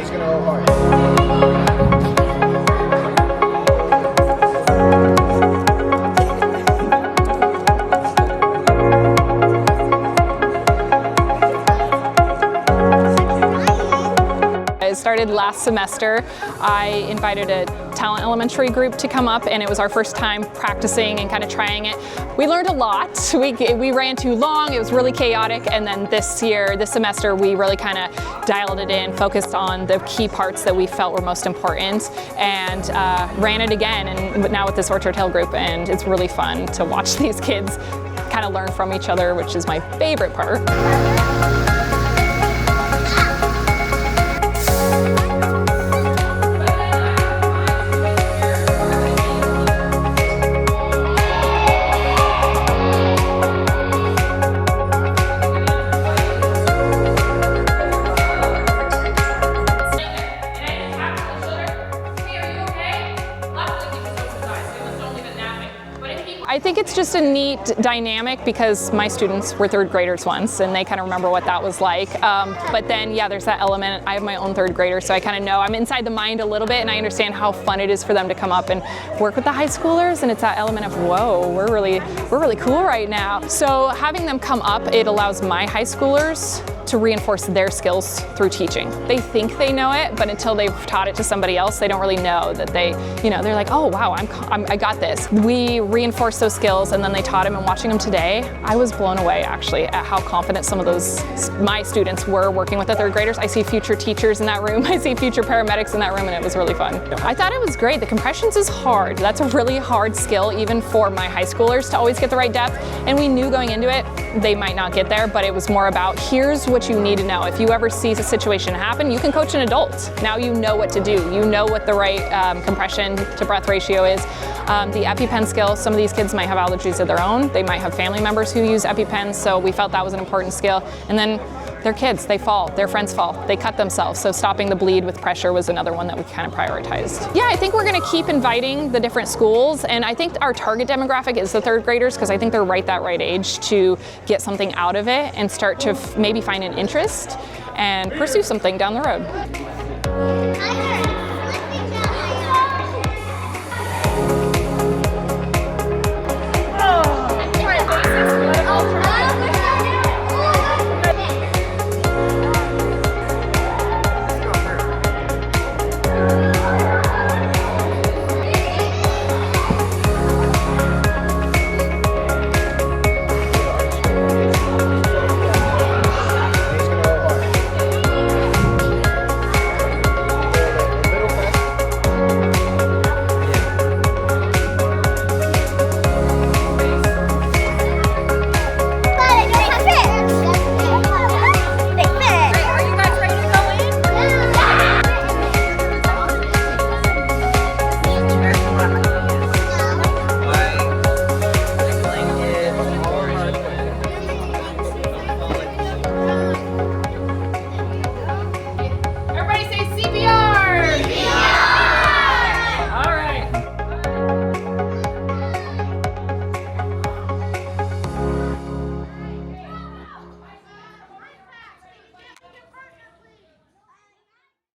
he's going to go hard. It started last semester. I invited a talent elementary group to come up, and it was our first time practicing and kind of trying it. We learned a lot. We ran too long, it was really chaotic, and then this semester, we really kind of dialed it in, focused on the key parts that we felt were most important, and ran it again, and now with this Orchard Hill group, and it's really fun to watch these kids kind of learn from each other, which is my favorite part. I think it's just a neat dynamic because my students were third graders once and they kind of remember what that was like. But then, yeah, there's that element. I have my own third grader, so I kind of know. I'm inside the mind a little bit, and I understand how fun it is for them to come up and work with the high schoolers. And it's that element of, whoa, we're really cool right now. So having them come up, it allows my high schoolers to reinforce their skills through teaching. They think they know it, but until they've taught it to somebody else, they don't really know that they're like, oh wow, I got this. We reinforced those skills, and then they taught them, and watching them today, I was blown away actually at how confident some of my students were working with the third graders. I see future teachers in that room, I see future paramedics in that room, and it was really fun. I thought it was great. The compressions is hard. That's a really hard skill, even for my high schoolers, to always get the right depth, and we knew going into it, they might not get there, but it was more about, here's what you need to know. If you ever see a situation happen, you can coach an adult. Now you know what to do. You know what the right compression to breath ratio is. The EpiPen skill, some of these kids might have allergies of their own. They might have family members who use EpiPens, so we felt that was an important skill. And then they're kids, they fall, their friends fall, they cut themselves, so stopping the bleed with pressure was another one that we kind of prioritized. Yeah, I think we're gonna keep inviting the different schools, and I think our target demographic is the third graders, because I think they're that right age to get something out of it and start to maybe find an interest and pursue something down the road.